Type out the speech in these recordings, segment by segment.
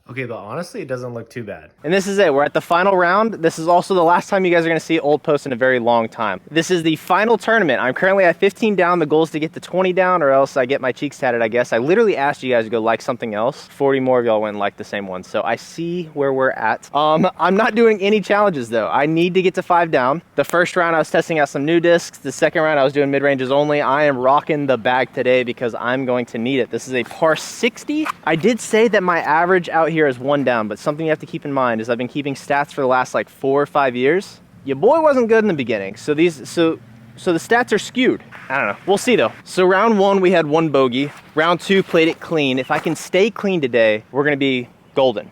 Okay, but honestly, it doesn't look too bad. And this is it. We're at the final round. This is also the last time you guys are going to see Old Post in a very long time. This is the final tournament. I'm currently at 15 down. The goal is to get to 20 down or else I get my cheeks tatted, I guess. I literally asked you guys to go like something else. 40 more of y'all went and liked the same one. So I see where we're at. I'm not doing any challenges though. I need to get to 5 down. The first round I was testing out some new discs. The second round I was doing mid-ranges only. I am rocking the bag today because I'm going to need it. This is a par 60. I did say that my average out here is 1 down, but something you have to keep in mind is I've been keeping stats for the last like 4 or 5 years. Your boy wasn't good in the beginning, so the stats are skewed. I don't know, we'll see though. So round 1 we had 1 bogey. Round 2 played it clean. If I can stay clean today, we're gonna be golden.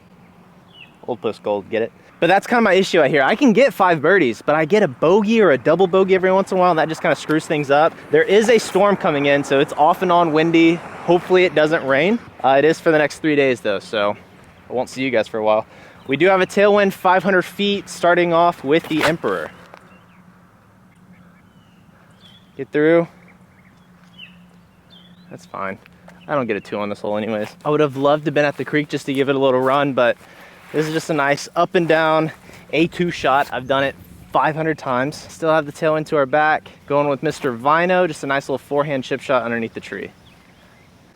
Old Post gold, get it? But that's kind of my issue out here. I can get 5 birdies, but I get a bogey or a double bogey every once in a while, and that just kind of screws things up. There is a storm coming in, so it's off and on windy. Hopefully it doesn't rain. It is for the next 3 days though, so I won't see you guys for a while. We do have a tailwind 500 feet starting off with the Emperor. Get through. That's fine. I don't get a 2 on this hole anyways. I would have loved to have been at the creek just to give it a little run, but this is just a nice up and down A2 shot. I've done it 500 times. Still have the tailwind to our back. Going with Mr. Vino, just a nice little forehand chip shot underneath the tree.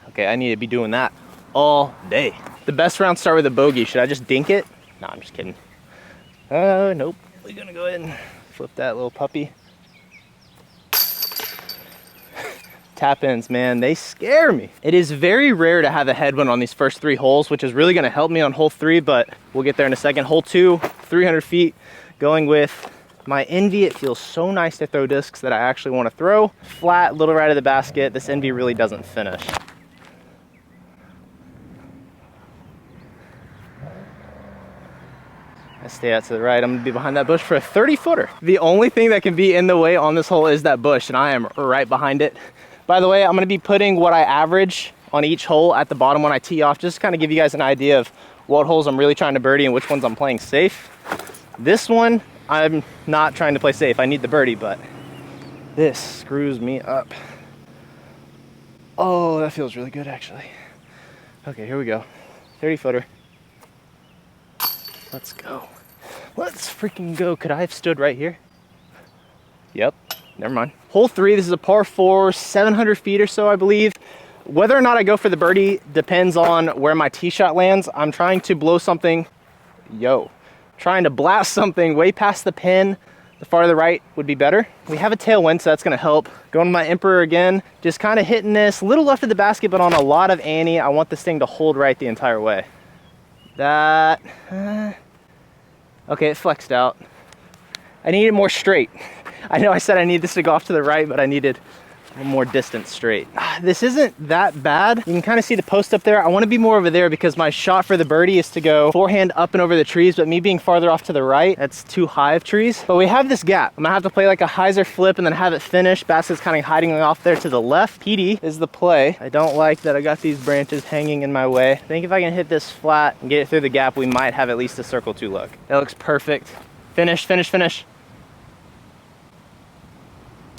Okay, I need to be doing that all day. The best rounds start with a bogey. Should I just dink it? No, I'm just kidding. Nope. We're gonna go ahead and flip that little puppy. Tap ins, man, they scare me. It is very rare to have a headwind on these first 3 holes, which is really gonna help me on hole 3, but we'll get there in a second. Hole 2, 300 feet, going with my Envy. It feels so nice to throw discs that I actually wanna throw. Flat, little right of the basket. This Envy really doesn't finish. I stay out to the right. I'm gonna be behind that bush for a 30-footer. The only thing that can be in the way on this hole is that bush, and I am right behind it. By the way, I'm gonna be putting what I average on each hole at the bottom when I tee off, just to kind of give you guys an idea of what holes I'm really trying to birdie and which ones I'm playing safe. This one, I'm not trying to play safe. I need the birdie, but this screws me up. Oh, that feels really good, actually. Okay, here we go. 30-footer. Let's go. Let's freaking go. Could I have stood right here? Yep, never mind. Hole 3, this is a par 4, 700 feet or so, I believe. Whether or not I go for the birdie depends on where my tee shot lands. I'm trying to blow something, trying to blast something way past the pin. The farther right would be better. We have a tailwind, so that's gonna help. Going to my Emperor again, just kind of hitting this, little left of the basket, but on a lot of ante. I want this thing to hold right the entire way. That, okay, it flexed out. I need it more straight. I know I said I need this to go off to the right, but I needed a more distant straight. This isn't that bad. You can kind of see the post up there. I want to be more over there because my shot for the birdie is to go forehand up and over the trees, but me being farther off to the right, that's too high of trees. But we have this gap. I'm gonna have to play like a hyzer flip and then have it finish. Basket's kind of hiding off there to the left. PD is the play. I don't like that I got these branches hanging in my way. I think if I can hit this flat and get it through the gap, we might have at least a circle 2 look. That looks perfect. Finish, finish, finish.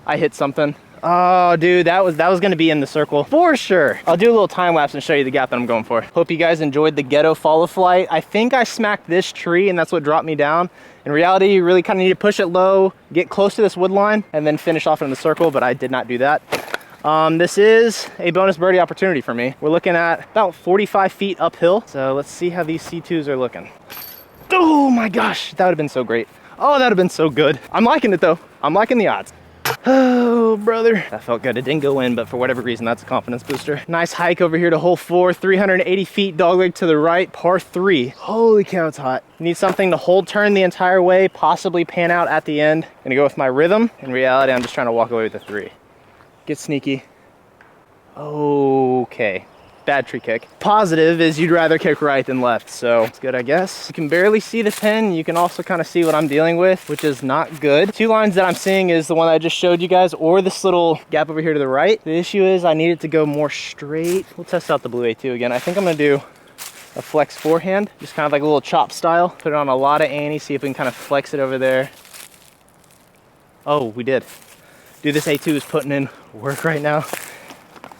I hit something. Oh, dude, that was gonna be in the circle for sure. I'll do a little time lapse and show you the gap that I'm going for. Hope you guys enjoyed the ghetto follow flight. I think I smacked this tree and that's what dropped me down. In reality, you really kind of need to push it low, get close to this wood line, and then finish off in the circle, but I did not do that. This is a bonus birdie opportunity for me. We're looking at about 45 feet uphill. So let's see how these C2s are looking. Oh my gosh, that would have been so great. Oh, that would have been so good. I'm liking it though. I'm liking the odds. Oh, brother. That felt good. It didn't go in, but for whatever reason, that's a confidence booster. Nice hike over here to hole 4, 380 feet, dogleg to the right, par 3. Holy cow, it's hot. Need something to hold turn the entire way, possibly pan out at the end. Gonna go with my rhythm. In reality, I'm just trying to walk away with a 3. Get sneaky. Okay. Bad tree kick. Positive is you'd rather kick right than left, so it's good, I guess. You can barely see the pin. You can also kind of see what I'm dealing with, which is not good. 2 lines that I'm seeing is the one that I just showed you guys, or this little gap over here to the right. The issue is I need it to go more straight. We'll test out the blue A2 again. I think I'm gonna do a flex forehand, just kind of like a little chop style. Put it on a lot of ante, see if we can kind of flex it over there. Oh, we did. Dude, this A2 is putting in work right now.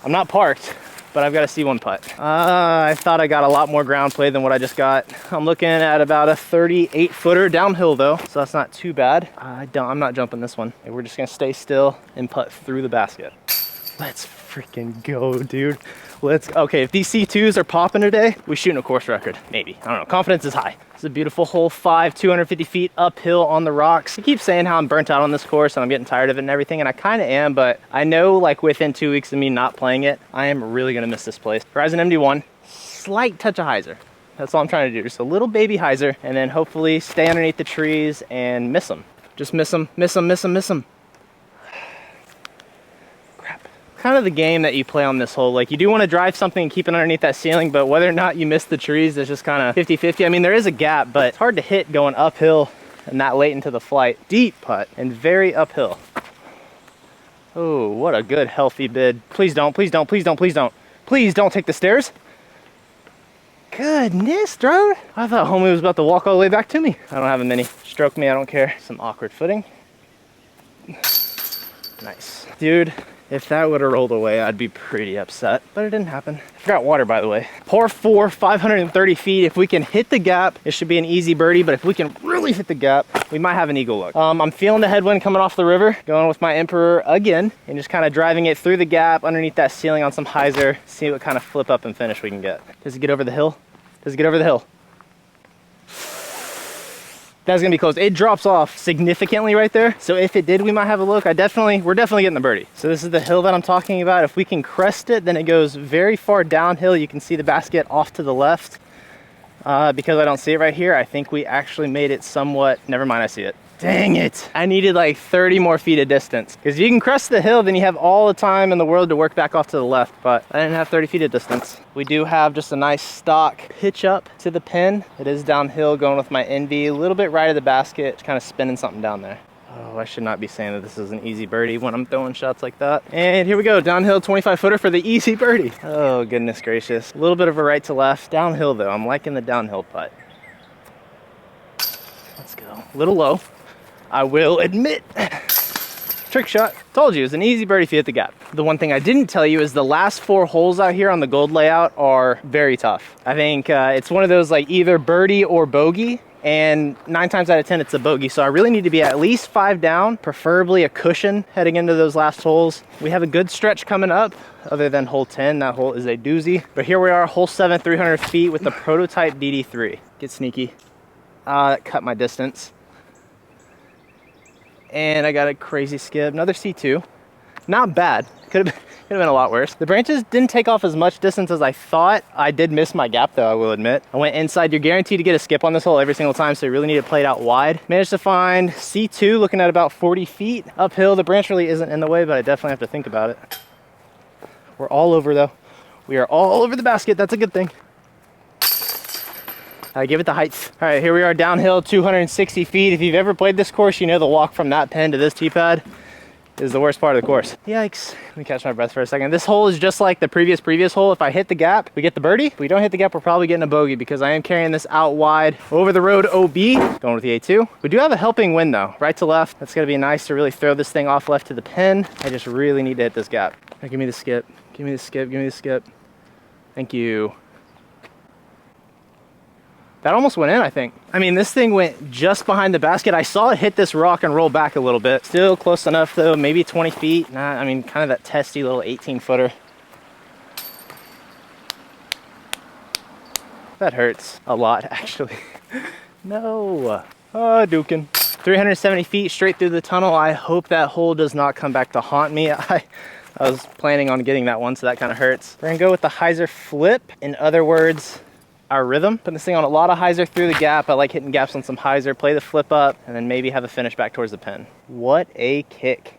I'm not parked. but I've got a C1 putt. I thought I got a lot more ground play than what I just got. I'm looking at about a 38 footer downhill though, so that's not too bad. I'm not jumping this one. We're just gonna stay still and putt through the basket. Let's freaking go, dude. Okay, if these C2s are popping today, we shooting a course record. Maybe, I don't know, confidence is high. It's a beautiful hole 5, 250 feet uphill on the rocks. I keep saying how I'm burnt out on this course and I'm getting tired of it and everything, and I kind of am, but I know like within 2 weeks of me not playing it, I am really gonna miss this place. Horizon MD1, slight touch of hyzer. That's all I'm trying to do, just a little baby hyzer, and then hopefully stay underneath the trees and miss them. Just miss them, miss them, miss them, miss them. Kind of the game that you play on this hole. Like, you do want to drive something and keep it underneath that ceiling, but whether or not you miss the trees is just kind of 50-50. I mean, there is a gap, but it's hard to hit going uphill and that late into the flight. Deep putt and very uphill. Oh, what a good healthy bid. Please don't, please don't, please don't, please don't. Please don't take the stairs. Goodness, dude. I thought homie was about to walk all the way back to me. I don't have a mini. Stroke me, I don't care. Some awkward footing. Nice. Dude, if that would have rolled away, I'd be pretty upset, but it didn't happen. I forgot water, by the way. Par 4, 530 feet. If we can hit the gap, it should be an easy birdie, but if we can really hit the gap, we might have an eagle look. I'm feeling the headwind coming off the river, going with my Emperor again, and just kind of driving it through the gap underneath that ceiling on some hyzer, see what kind of flip up and finish we can get. Does it get over the hill? Does it get over the hill? That's gonna be close. It drops off significantly right there. So if it did, we might have a look. We're definitely getting the birdie. So this is the hill that I'm talking about. If we can crest it, then it goes very far downhill. You can see the basket off to the left. Because I don't see it right here, I think we actually made it somewhat, never mind, I see it. Dang it. I needed like 30 more feet of distance. Because if you can crest the hill, then you have all the time in the world to work back off to the left, but I didn't have 30 feet of distance. We do have just a nice stock pitch up to the pin. It is downhill, going with my Envy, a little bit right of the basket, just kind of spinning something down there. Oh, I should not be saying that this is an easy birdie when I'm throwing shots like that. And here we go, downhill 25 footer for the easy birdie. Oh, goodness gracious. A little bit of a right to left. Downhill though, I'm liking the downhill putt. Let's go. A little low, I will admit. Trick shot. Told you, it's an easy birdie if you hit the gap. The one thing I didn't tell you is the last 4 holes out here on the gold layout are very tough. I think it's one of those like either birdie or bogey, and 9 times out of 10 it's a bogey. So I really need to be at least 5 down, preferably a cushion heading into those last holes. We have a good stretch coming up other than hole 10. That hole is a doozy. But here we are, hole 7, 300 feet with the prototype DD3. Get sneaky. That cut my distance. And I got a crazy skip, another C2. Not bad, could have been a lot worse. The branches didn't take off as much distance as I thought. I did miss my gap though, I will admit. I went inside. You're guaranteed to get a skip on this hole every single time, so you really need to play it out wide. Managed to find C2 looking at about 40 feet uphill. The branch really isn't in the way, but I definitely have to think about it. We're all over though. We are all over the basket, that's a good thing. Give it the height. All right, here we are downhill 260 feet. If you've ever played this course, you know the walk from that pin to this tee pad is the worst part of the course. Yikes. Let me catch my breath for a second. This hole is just like the previous hole. If I hit the gap, we get the birdie. If we don't hit the gap, we're probably getting a bogey because I am carrying this out wide over the road OB, going with the A2. We do have a helping wind though, right to left. That's gonna be nice to really throw this thing off left to the pin. I just really need to hit this gap. Right, give me the skip, give me the skip, give me the skip. Thank you. That almost went in, I think. I mean, this thing went just behind the basket. I saw it hit this rock and roll back a little bit. Still close enough though, maybe 20 feet. Nah, I mean, kind of that testy little 18 footer. That hurts a lot, actually. No. Oh, duking. 370 feet straight through the tunnel. I hope that hole does not come back to haunt me. I was planning on getting that one, so that kind of hurts. We're gonna go with the hyzer flip. In other words, our rhythm. Putting this thing on a lot of hyzer through the gap. I like hitting gaps on some hyzer, play the flip up, and then maybe have a finish back towards the pin. What a kick.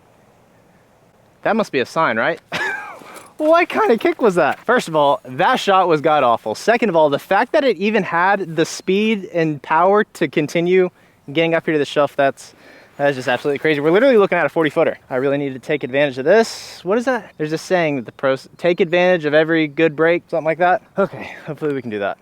That must be a sign, right? What kind of kick was that? First of all, that shot was god awful. Second of all, the fact that it even had the speed and power to continue getting up here to the shelf, that is just absolutely crazy. We're literally looking at a 40 footer. I really need to take advantage of this. What is that? There's a saying that the pros take advantage of every good break, something like that. Okay, hopefully we can do that.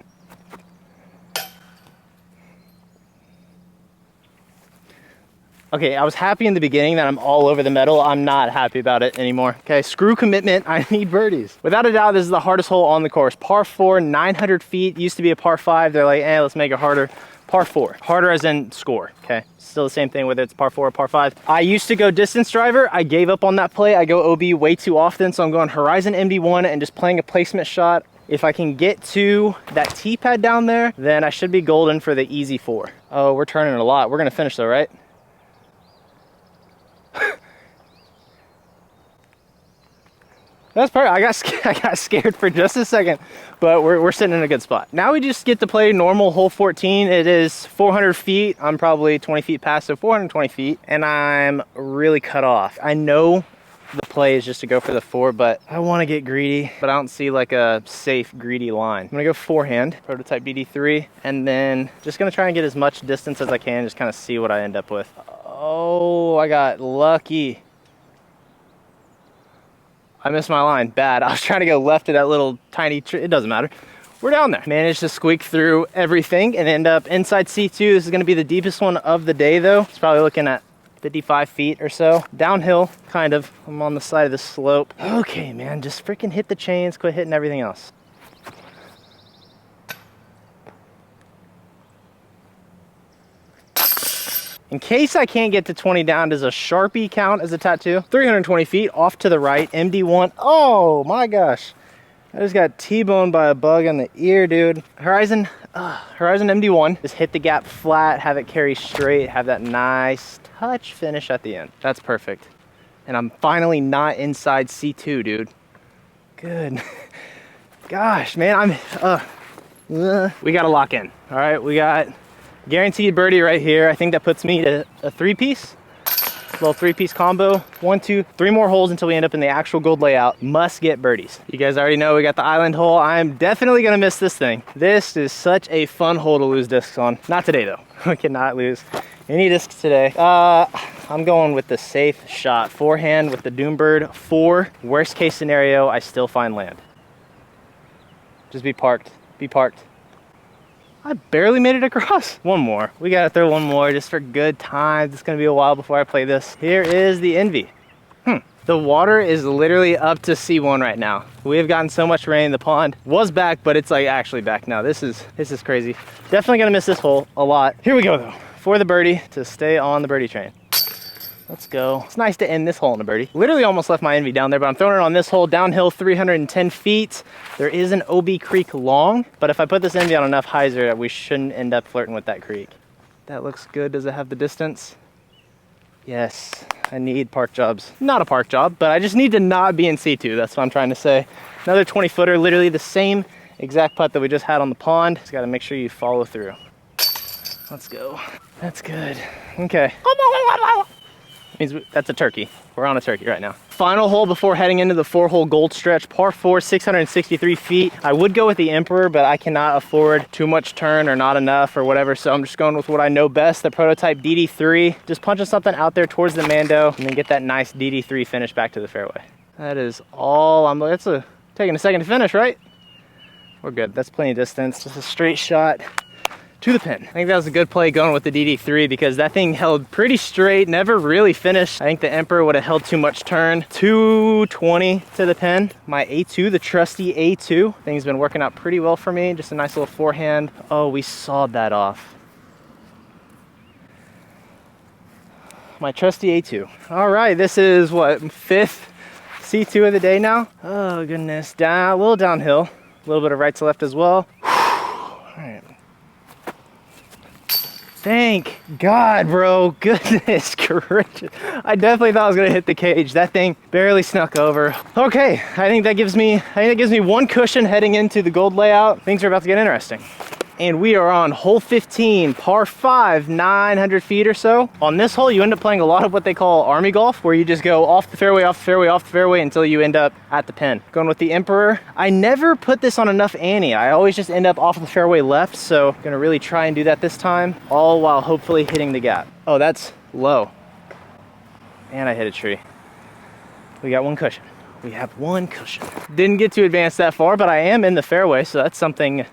Okay, I was happy in the beginning that I'm all over the metal. I'm not happy about it anymore. Okay, screw commitment. I need birdies. Without a doubt, this is the hardest hole on the course. Par 4, 900 feet. Used to be a par 5. They're like, let's make it harder. Par 4. Harder as in score, okay? Still the same thing whether it's par 4 or par 5. I used to go distance driver. I gave up on that play. I go OB way too often, so I'm going Horizon MD1 and just playing a placement shot. If I can get to that tee pad down there, then I should be golden for the easy 4. Oh, we're turning it a lot. We're gonna finish though, right? That's perfect. I got scared for just a second, but we're sitting in a good spot. Now we just get to play normal hole 14. It is 400 feet. I'm probably 20 feet past, so 420 feet, and I'm really cut off. I know the play is just to go for the 4, but I want to get greedy, but I don't see like a safe greedy line. I'm gonna go forehand, prototype DD3, and then just gonna try and get as much distance as I can, just kind of see what I end up with. Oh, I got lucky. I missed my line, bad. I was trying to go left of that little tiny tree. It doesn't matter. We're down there. Managed to squeak through everything and end up inside C2. This is gonna be the deepest one of the day though. It's probably looking at 55 feet or so. Downhill, kind of. I'm on the side of the slope. Okay, man, just freaking hit the chains, quit hitting everything else. In case I can't get to 20 down, does a Sharpie count as a tattoo? 320 feet off to the right, MD1. Oh my gosh. I just got T-boned by a bug in the ear, dude. Horizon MD1. Just hit the gap flat, have it carry straight, have that nice touch finish at the end. That's perfect. And I'm finally not inside C2, dude. Good. Gosh, man, we gotta lock in. All right, we got guaranteed birdie right here. I think that puts me to a 3-piece. Little 3-piece combo. 1, 2, 3 more holes until we end up in the actual gold layout. Must get birdies. You guys already know we got the island hole. I'm definitely gonna miss this thing. This is such a fun hole to lose discs on. Not today though. We cannot lose any discs today. I'm going with the safe shot. Forehand with the Doombird 4. Worst case scenario, I still find land. Just be parked. Be parked. I barely made it across. One more. We gotta throw one more just for good times. It's gonna be a while before I play this. Here is the Envy. The water is literally up to C1 right now. We have gotten so much rain. The pond was back, but it's like actually back now. This is crazy. Definitely gonna miss this hole a lot. Here we go though, for the birdie to stay on the birdie train. Let's go. It's nice to end this hole in a birdie. Literally almost left my Envy down there, but I'm throwing it on this hole, downhill 310 feet. There is an OB creek long, but if I put this Envy on enough hyzer, we shouldn't end up flirting with that creek. That looks good. Does it have the distance? Yes, I need park jobs. Not a park job, but I just need to not be in C2. That's what I'm trying to say. Another 20 footer, literally the same exact putt that we just had on the pond. Just gotta make sure you follow through. Let's go. That's good. Okay. Means that's a turkey. We're on a turkey right now. Final hole before heading into the 4-hole gold stretch. Par 4, 663 feet. I would go with the Emperor, but I cannot afford too much turn or not enough or whatever, so I'm just going with what I know best, the prototype DD3. Just punching something out there towards the Mando and then get that nice DD3 finish back to the fairway. That is all taking a second to finish, right? We're good. That's plenty of distance. Just a straight shot to the pin. I think that was a good play going with the DD3 because that thing held pretty straight, never really finished. I think the Emperor would have held too much turn. 220 to the pin. My A2, the trusty A2. Thing's been working out pretty well for me. Just a nice little forehand. Oh, we sawed that off. My trusty A2. All right, this is what, 5th C2 of the day now? Oh goodness, a little downhill. A little bit of right to left as well. All right. Thank God, bro. Goodness gracious. I definitely thought I was gonna hit the cage. That thing barely snuck over. Okay, I think that gives me one cushion heading into the gold layout. Things are about to get interesting. And we are on hole 15, par 5, 900 feet or so. On this hole, you end up playing a lot of what they call army golf, where you just go off the fairway, off the fairway, off the fairway until you end up at the pin. Going with the Emperor. I never put this on enough ante. I always just end up off the fairway left, so I'm gonna really try and do that this time, all while hopefully hitting the gap. Oh, that's low. And I hit a tree. We got one cushion. We have one cushion. Didn't get to advance that far, but I am in the fairway, so that's something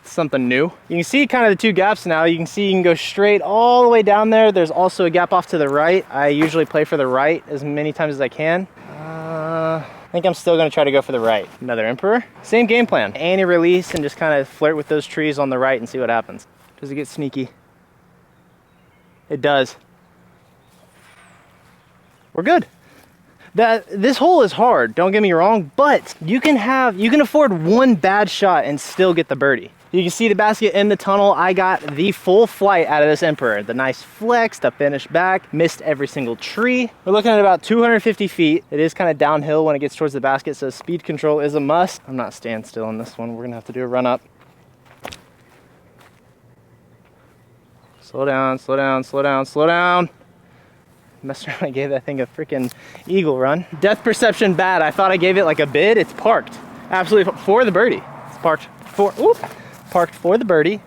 something new. You can see kind of the two gaps now. You can see you can go straight all the way down there. There's also a gap off to the right. I usually play for the right as many times as I can. I think I'm still gonna try to go for the right. Another Emperor. Same game plan. Anti-release and just kind of flirt with those trees on the right and see what happens. Does it get sneaky? It does. We're good. This hole is hard, don't get me wrong, but you can afford one bad shot and still get the birdie. You can see the basket in the tunnel. I got the full flight out of this Emperor. The nice flex, the finish back, missed every single tree. We're looking at about 250 feet. It is kind of downhill when it gets towards the basket, so speed control is a must. I'm not staying still on this one. We're gonna have to do a run up. Slow down, slow down, slow down, slow down. Messed around, I gave that thing a freaking eagle run. Depth perception bad. I thought I gave it like a bid. It's parked. Absolutely for the birdie. It's parked for the birdie.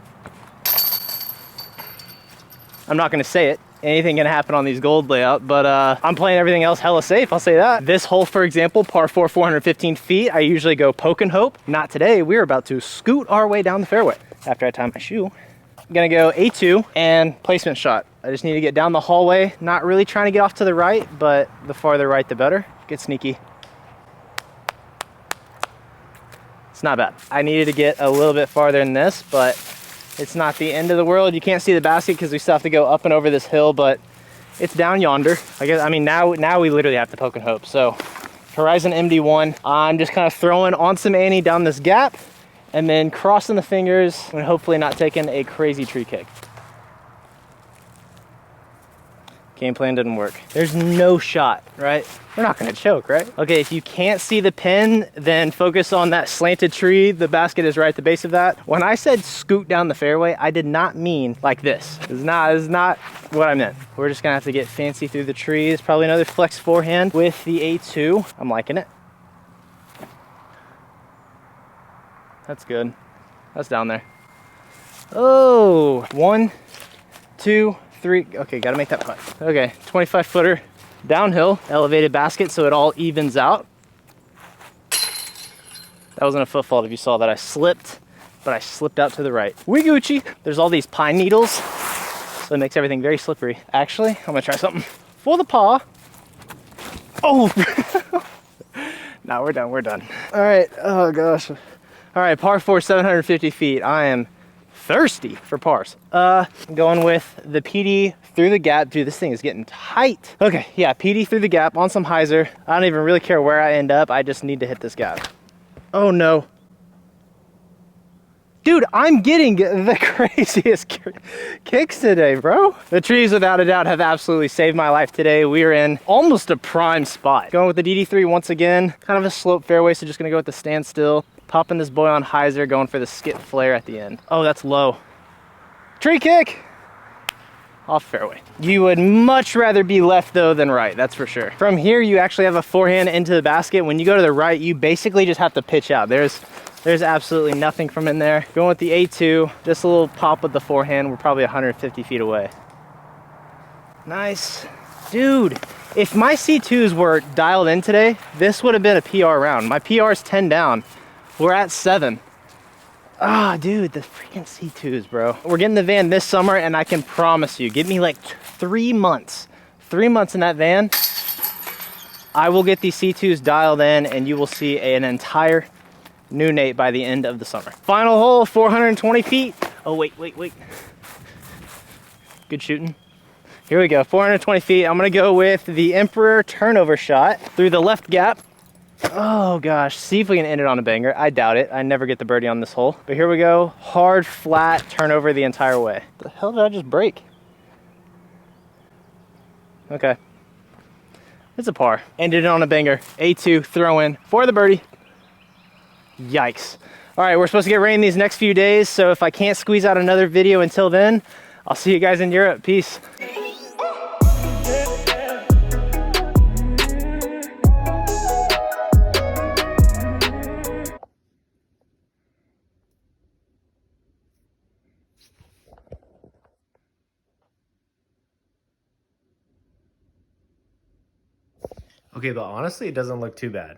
I'm not gonna say it. Anything can happen on these gold layout, but I'm playing everything else hella safe, I'll say that. This hole, for example, par 4, 415 feet. I usually go poke and hope. Not today. We're about to scoot our way down the fairway after I tie my shoe. I'm gonna go A2 and placement shot. I just need to get down the hallway. Not really trying to get off to the right, but the farther right, the better. Get sneaky. It's not bad. I needed to get a little bit farther than this, but it's not the end of the world. You can't see the basket because we still have to go up and over this hill, but it's down yonder. I mean, now we literally have to poke and hope. So Horizon MD1, I'm just kind of throwing on some ante down this gap and then crossing the fingers and hopefully not taking a crazy tree kick. Game plan didn't work. There's no shot, right? We're not gonna choke, right? Okay, if you can't see the pin, then focus on that slanted tree. The basket is right at the base of that. When I said scoot down the fairway, I did not mean like this. This is not what I meant. We're just gonna have to get fancy through the trees. Probably another flex forehand with the A2. I'm liking it. That's good. That's down there. Oh, 1, 2, 3. Okay, gotta make that putt. Okay, 25 footer downhill, elevated basket, so it all evens out. That wasn't a foot fault if you saw that. I slipped, but I slipped out to the right. We Gucci. There's all these pine needles, so it makes everything very slippery. Actually, I'm gonna try something for the paw. Oh! No, we're done, we're done. All right, oh gosh. All right, par 4, 750 feet. I am thirsty for pars. I'm going with the PD through the gap. Dude, this thing is getting tight. Okay, yeah, PD through the gap on some hyzer. I don't even really care where I end up. I just need to hit this gap. Oh no. Dude, I'm getting the craziest kicks today, bro. The trees, without a doubt, have absolutely saved my life today. We are in almost a prime spot. Going with the DD3 once again. Kind of a slope fairway, so just gonna go with the standstill. Popping this boy on hyzer, going for the skip flare at the end. Oh, that's low. Tree kick! Off fairway. You would much rather be left though than right, that's for sure. From here, you actually have a forehand into the basket. When you go to the right, you basically just have to pitch out. There's absolutely nothing from in there. Going with the A2, just a little pop with the forehand. We're probably 150 feet away. Nice. Dude, if my C2s were dialed in today, this would have been a PR round. My PR is 10 down. We're at 7. Ah, dude, the freaking C2s, bro. We're getting the van this summer, and I can promise you, give me like 3 months. 3 months in that van, I will get these C2s dialed in, and you will see an entire new Nate by the end of the summer. Final hole, 420 feet. Oh, wait. Good shooting. Here we go, 420 feet. I'm gonna go with the Emperor turnover shot through the left gap. Oh gosh, see if we can end it on a banger. I doubt it. I never get the birdie on this hole. But here we go. Hard, flat, turnover the entire way. The hell did I just break? Okay. It's a par. Ended it on a banger. A2, throw in for the birdie. Yikes. All right, we're supposed to get rain these next few days, so if I can't squeeze out another video until then, I'll see you guys in Europe. Peace. Okay, but honestly, it doesn't look too bad.